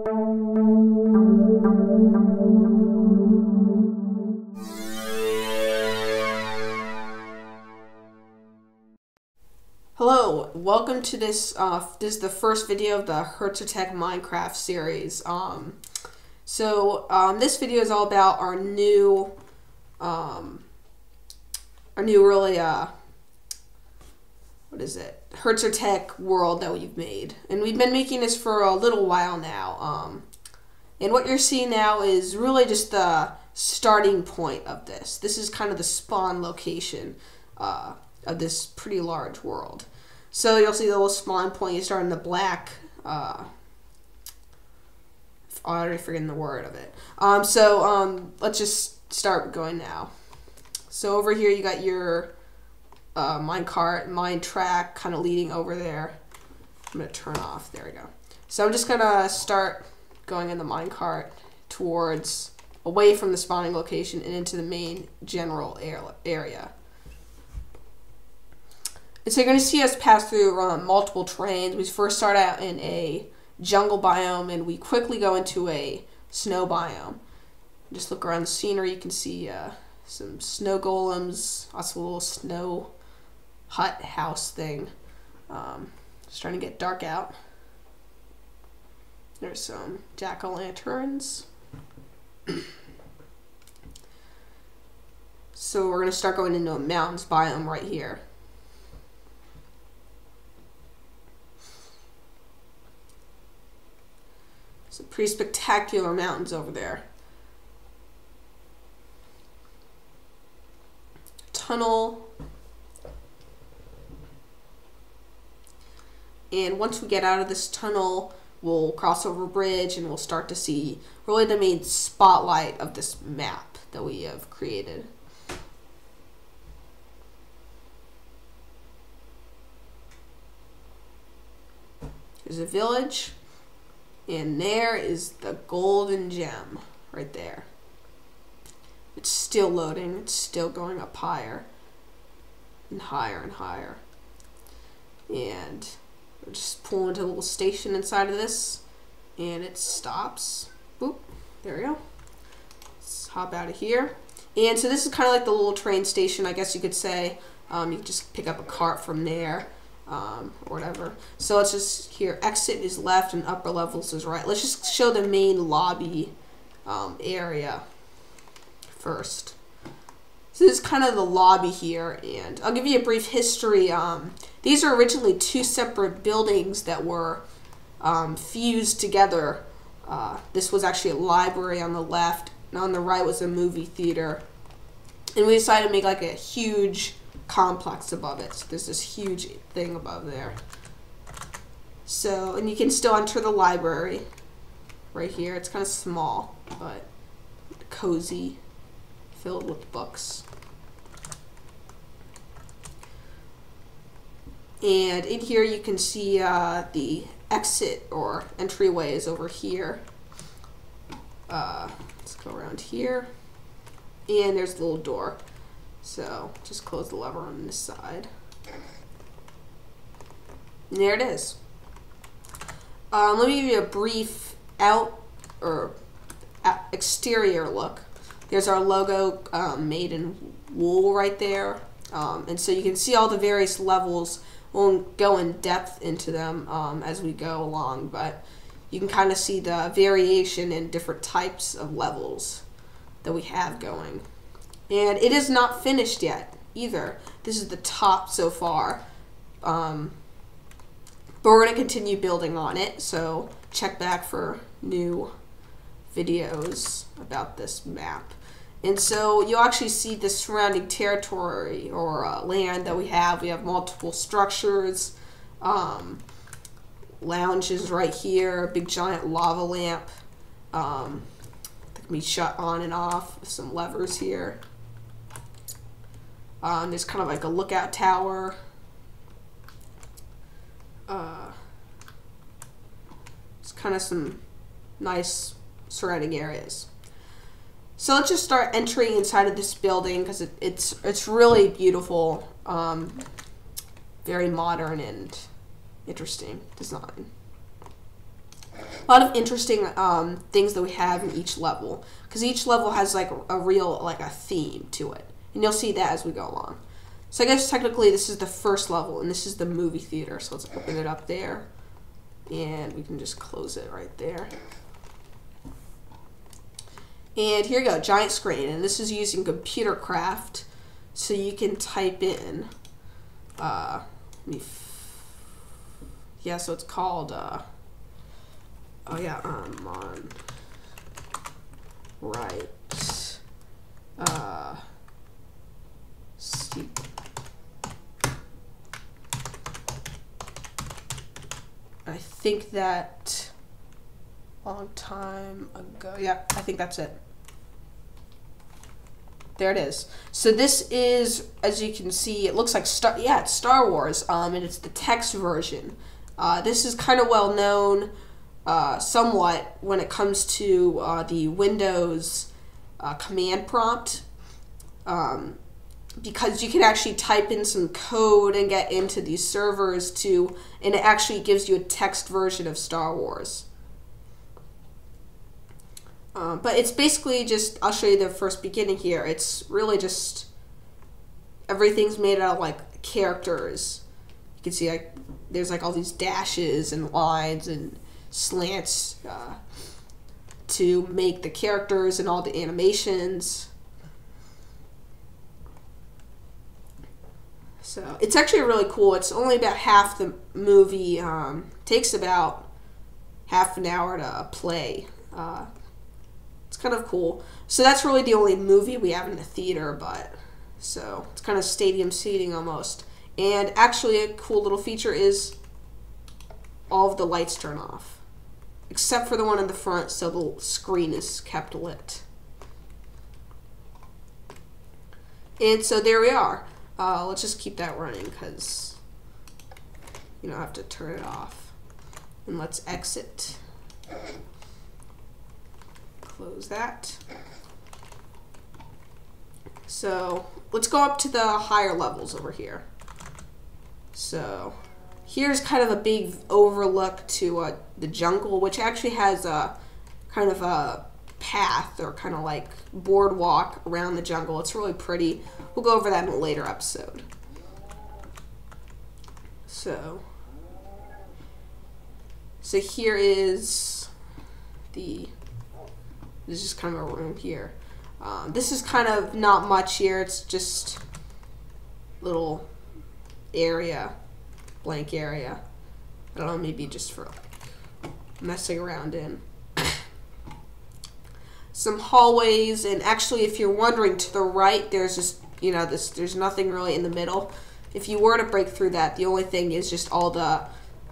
Hello, welcome to this. This is the first video of the Hertzer Tec Minecraft series. This video is all about our new really what is it? Hertzer Tec world that we've made, and we've been making this for a little while now. And what you're seeing now is really just the starting point of this. This is kind of the spawn location of this pretty large world. So you'll see the little spawn point. You start in the black. I'm already forgetting the word of it. Let's just start going now. So over here you got your mine track kind of leading over there. I'm gonna turn off. There we go. So I'm just gonna start going in the minecart towards away from the spawning location and into the main general area. And so you're going to see us pass through multiple terrains. We first start out in a jungle biome, and we quickly go into a snow biome. Just look around the scenery. You can see some snow golems, also a little snow hut house thing. It's starting to get dark out. There's some jack-o'-lanterns. So we're going to start going into a mountains biome right here. Some pretty spectacular mountains over there. Tunnel. And once we get out of this tunnel, we'll cross over a bridge and we'll start to see really the main spotlight of this map that we have created. There's a village. And there is the golden gem right there. It's still loading. It's still going up higher and higher and higher. And we'll just pull into a little station inside of this, and it stops. Boop. There we go. Let's hop out of here. And so this is kind of like the little train station, I guess you could say. You can just pick up a cart from there. Or whatever. So let's just here, exit is left and upper levels is right. Let's just show the main lobby area first. So this is kind of the lobby here, and I'll give you a brief history. These are originally two separate buildings that were fused together. This was actually a library on the left, and on the right was a movie theater. And we decided to make like a huge complex above it. So there's this huge thing above there. So, and you can still enter the library right here. It's kind of small, but cozy, filled with books. And in here you can see the exit or entryway is over here. Let's go around here. And there's the little door. So just close the lever on this side. And there it is. Let me give you a brief exterior look. There's our logo made in wool right there. And so you can see all the various levels. We'll go in depth into them as we go along, but you can kind of see the variation in different types of levels that we have going. And it is not finished yet either. This is the top so far. But we're going to continue building on it, so check back for new videos about this map. And so you'll actually see the surrounding territory or land that we have. We have multiple structures, lounges right here, a big giant lava lamp that can be shut on and off with some levers here. There's kind of like a lookout tower. It's kind of some nice surrounding areas. So let's just start entering inside of this building because it's really beautiful, very modern and interesting design. a lot of interesting things that we have in each level, because each level has like a real like a theme to it, and you'll see that as we go along. So I guess technically this is the first level, and this is the movie theater. So let's open it up there, and we can just close it right there. And here you go, giant screen, and this is using computer craft, so you can type in. Yeah, so it's called. Oh yeah, on right. Steep. I think that long time ago. Yeah, I think that's it. There it is. So this is, as you can see, it looks like it's Star Wars, and it's the text version. This is kind of well known, somewhat, when it comes to the Windows command prompt, because you can actually type in some code and get into these servers and it actually gives you a text version of Star Wars. But it's basically just, I'll show you the first beginning here. It's really just, everything's made out of like characters. You can see like there's like all these dashes and lines and slants to make the characters and all the animations. So it's actually really cool. It's only about half the movie. Takes about half an hour to play. It's kind of cool. So that's really the only movie we have in the theater, but so it's kind of stadium seating almost. And actually a cool little feature is all of the lights turn off, except for the one in the front, so the screen is kept lit. And so there we are. Let's just keep that running because you don't have to turn it off. And let's exit. Close that. So let's go up to the higher levels over here. So here's kind of a big overlook to the jungle, which actually has a kind of a path or kind of like boardwalk around the jungle. It's really pretty. We'll go over that in a later episode. So here is this is kind of a room here. This is kind of not much here. It's just little area, blank area. I don't know, maybe just for like messing around in. Some hallways, and actually if you're wondering, to the right there's just, there's nothing really in the middle. If you were to break through that, the only thing is just all the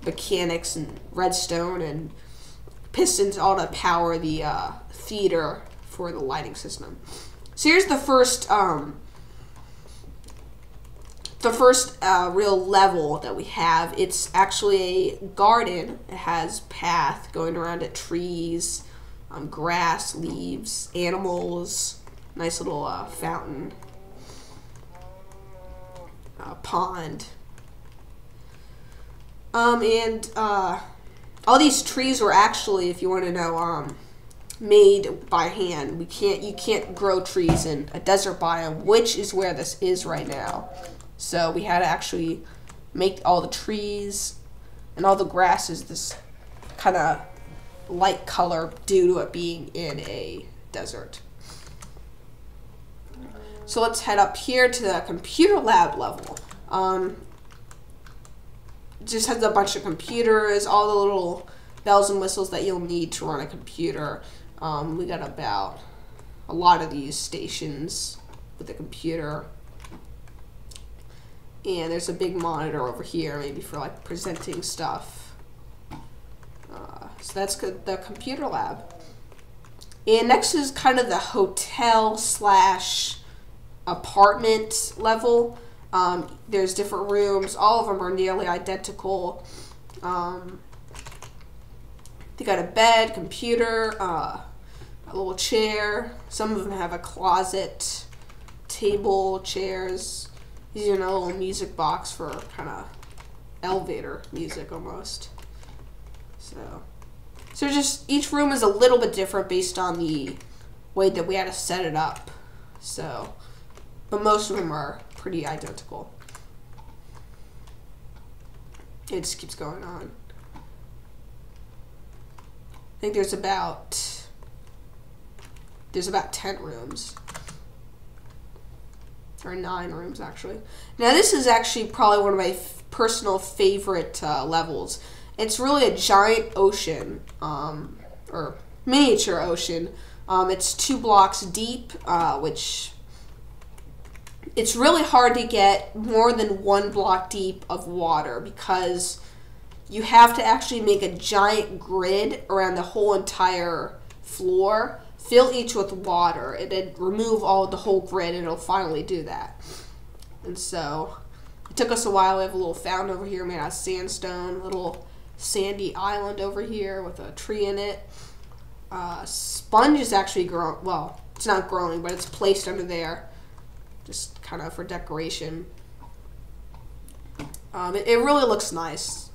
mechanics and redstone and pistons, all to power the theater for the lighting system. So here's the first real level that we have. It's actually a garden. It has path going around it, trees, grass, leaves, animals, nice little fountain, pond. And all these trees were actually, if you want to know, made by hand. You can't grow trees in a desert biome, which is where this is right now. So we had to actually make all the trees and all the grasses this kind of light color due to it being in a desert. So let's head up here to the computer lab level. Just has a bunch of computers, all the little bells and whistles that you'll need to run a computer. We got about a lot of these stations with a computer. And there's a big monitor over here, maybe for like presenting stuff. So that's the computer lab. And next is kind of the hotel / apartment level. There's different rooms. All of them are nearly identical. They got a bed, computer, a little chair. Some of them have a closet, table, chairs. These are a little music box for kind of elevator music almost. So So just each room is a little bit different based on the way that we had to set it up. So, but most of them are pretty identical. It just keeps going on. I think there's about 10 rooms. Or 9 rooms, actually. Now, this is actually probably one of my personal favorite levels. It's really a giant ocean, or miniature ocean. It's 2 blocks deep, which it's really hard to get more than 1 block deep of water because you have to actually make a giant grid around the whole entire floor, fill each with water, and then remove the whole grid, and it'll finally do that. And so it took us a while. We have a little fountain over here made out of sandstone, little sandy island over here with a tree in it. Sponge is actually growing. Well, it's not growing, but it's placed under there, just kind of for decoration. It really looks nice.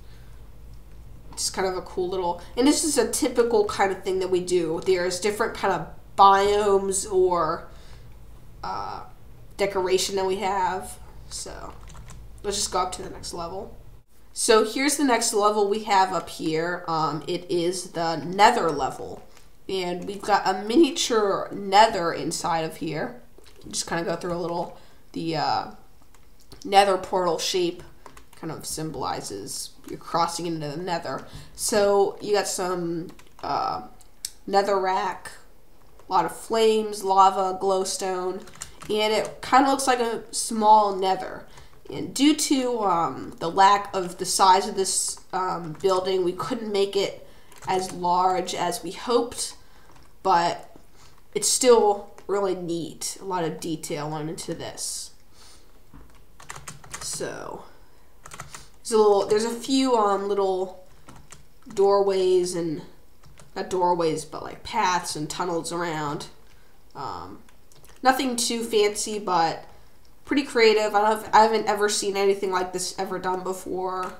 It's kind of a cool little, and this is a typical kind of thing that we do. There's different kind of biomes or decoration that we have. So let's just go up to the next level. So here's the next level we have up here. It is the nether level. And we've got a miniature nether inside of here. Just kind of go through a little, the nether portal shape kind of symbolizes you're crossing into the nether. So you got some netherrack, a lot of flames, lava, glowstone, and it kind of looks like a small nether. And due to the lack of the size of this building, we couldn't make it as large as we hoped, but it's still really neat. A lot of detail went into this. So there's a few little doorways, and not doorways, but like paths and tunnels around. Nothing too fancy, but pretty creative. I haven't ever seen anything like this ever done before.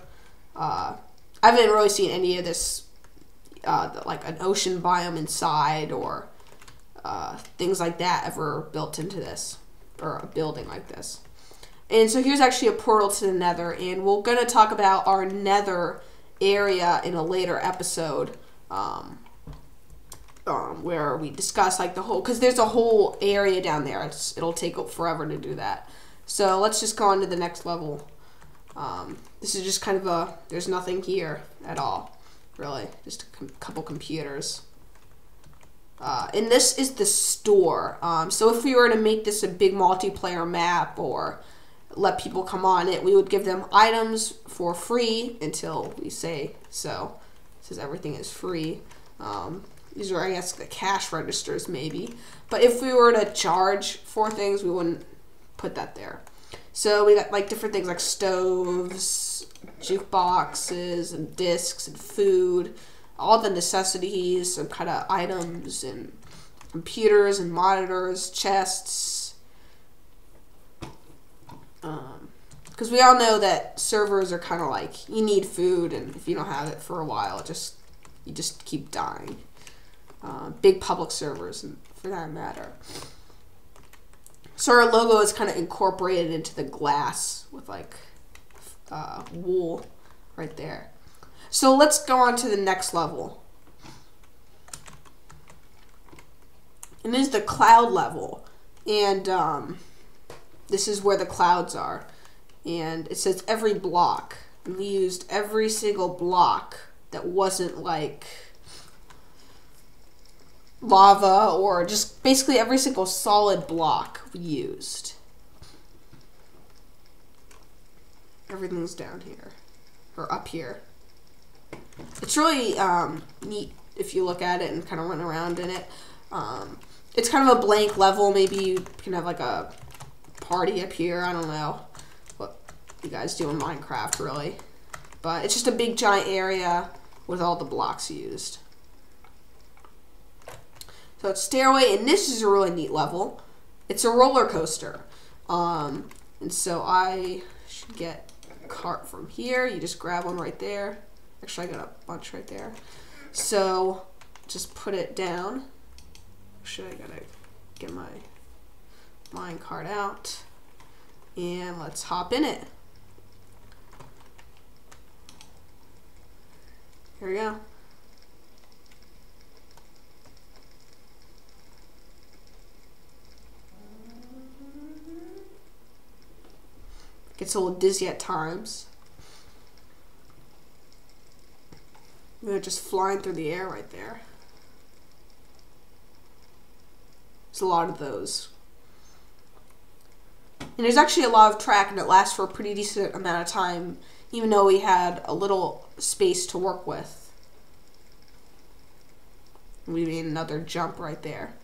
I haven't really seen any of this, like an ocean biome inside or things like that ever built into this, or a building like this. And so here's actually a portal to the nether, and we're going to talk about our nether area in a later episode, where we discuss like the whole, because there's a whole area down there. It'll take forever to do that. So let's just go on to the next level. This is just kind of there's nothing here at all, really. Just a couple computers. And this is the store. So if we were to make this a big multiplayer map or let people come on it, we would give them items for free until we say so. It says everything is free. These are, I guess, the cash registers maybe. But if we were to charge for things, we wouldn't put that there. So we got like different things like stoves, jukeboxes, and discs, and food, all the necessities, some kind of items, and computers, and monitors, chests. Because we all know that servers are kind of like, you need food, and if you don't have it for a while, you just keep dying. Big public servers, for that matter. So our logo is kind of incorporated into the glass with like wool right there. So let's go on to the next level. And this is the cloud level. And this is where the clouds are. And it says every block. And we used every single block that wasn't like lava, or just basically every single solid block we used. Everything's down here, or up here. It's really neat if you look at it and kind of run around in it. It's kind of a blank level. Maybe you can have like a party up here. I don't know what you guys do in Minecraft, really. But it's just a big giant area with all the blocks used. So it's stairway, and this is a really neat level. It's a roller coaster. And so I should get a cart from here. You just grab one right there. Actually, I got a bunch right there. So just put it down. Actually, I gotta get my mine cart out. And let's hop in it. Here we go. Gets a little dizzy at times. They're just flying through the air right there. There's a lot of those. And there's actually a lot of track, and it lasts for a pretty decent amount of time, even though we had a little space to work with. We made another jump right there.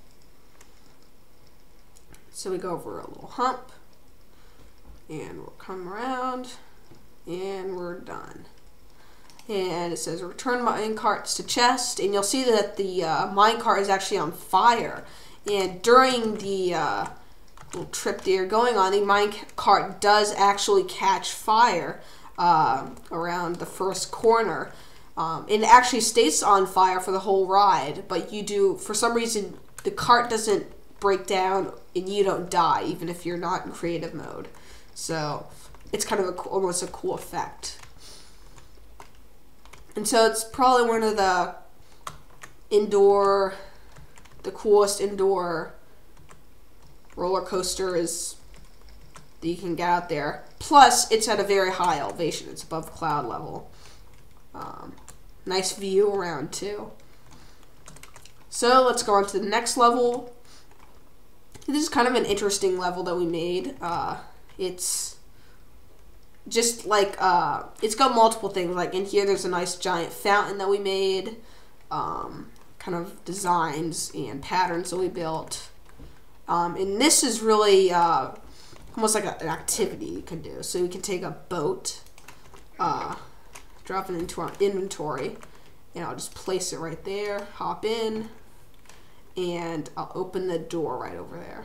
So we go over a little hump, and we'll come around, and we're done. And it says return mine carts to chest, and you'll see that the mine cart is actually on fire. And during the little trip that you're going on, the mine cart does actually catch fire around the first corner. It actually stays on fire for the whole ride, but you do, for some reason, the cart doesn't break down and you don't die, even if you're not in creative mode. So it's kind of almost a cool effect. And so it's probably one of the coolest indoor roller coasters that you can get out there. Plus, it's at a very high elevation. It's above cloud level. Nice view around too. So let's go on to the next level. This is kind of an interesting level that we made. It's just like, it's got multiple things. Like in here, there's a nice giant fountain that we made. Kind of designs and patterns that we built. And this is really almost like an activity you can do. So you can take a boat, drop it into our inventory, and I'll just place it right there, hop in, and I'll open the door right over there.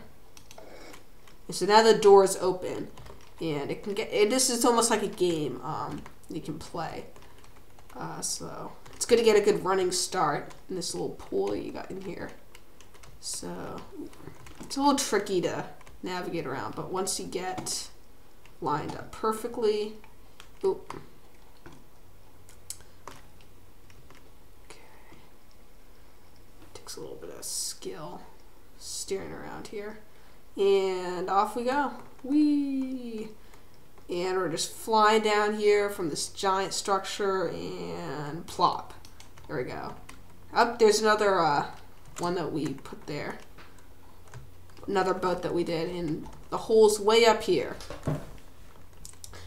And so now the door is open, and it can get. This is almost like a game you can play. So it's good to get a good running start in this little pool you got in here. So it's a little tricky to navigate around, but once you get lined up perfectly, oop. A little bit of skill steering around here, and off we go. Whee! And we're just flying down here from this giant structure, and plop. There we go. Up there's another one that we put there, another boat that we did, and the hole's way up here.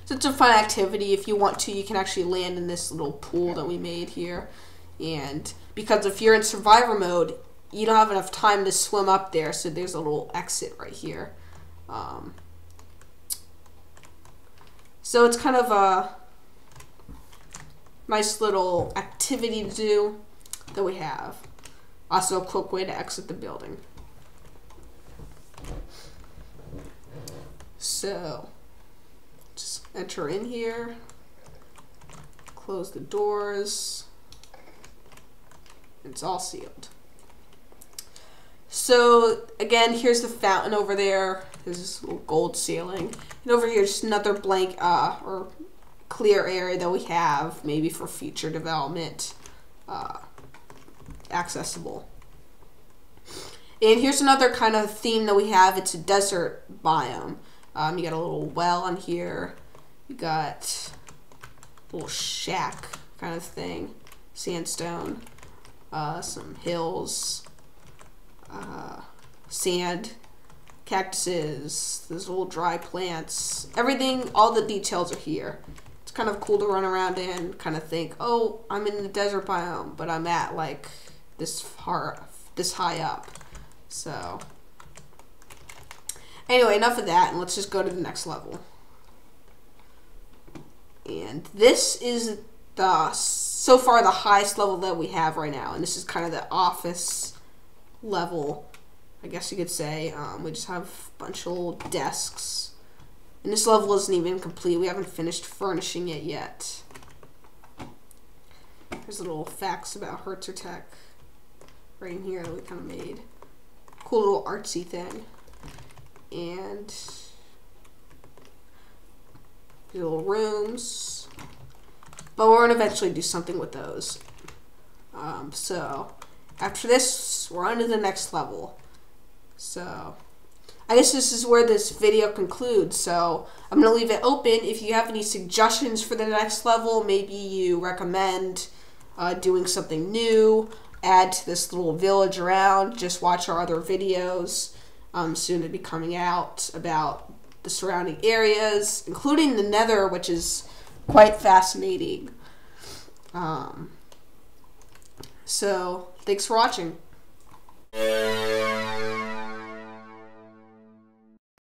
So it's a fun activity. If you want to, you can actually land in this little pool that we made here. And because if you're in survivor mode, you don't have enough time to swim up there, so there's a little exit right here. So it's kind of a nice little activity to do that we have. Also a quick way to exit the building. So just enter in here, close the doors. It's all sealed. So again, here's the fountain over there. There's this little gold ceiling. And over here, just another blank or clear area that we have, maybe for future development, accessible. And here's another kind of theme that we have. It's a desert biome. You got a little well in here. You got a little shack kind of thing, sandstone. Some hills, sand, cactuses, there's little dry plants, everything, all the details are here. It's kind of cool to run around and kind of think, oh, I'm in the desert biome, but I'm at like this high up. So anyway, enough of that, and let's just go to the next level. And this is so far the highest level that we have right now, and this is kind of the office level, I guess you could say. We just have a bunch of little desks, and this level isn't even complete. We haven't finished furnishing it yet. There's little facts about Hertzer Tec right in here that we kind of made. Cool little artsy thing. And little rooms. But we're going to eventually do something with those. So after this, we're on to the next level. So I guess this is where this video concludes. So I'm going to leave it open. If you have any suggestions for the next level, maybe you recommend doing something new, add to this little village around, just watch our other videos soon to be coming out about the surrounding areas, including the Nether, which is quite fascinating. So thanks for watching.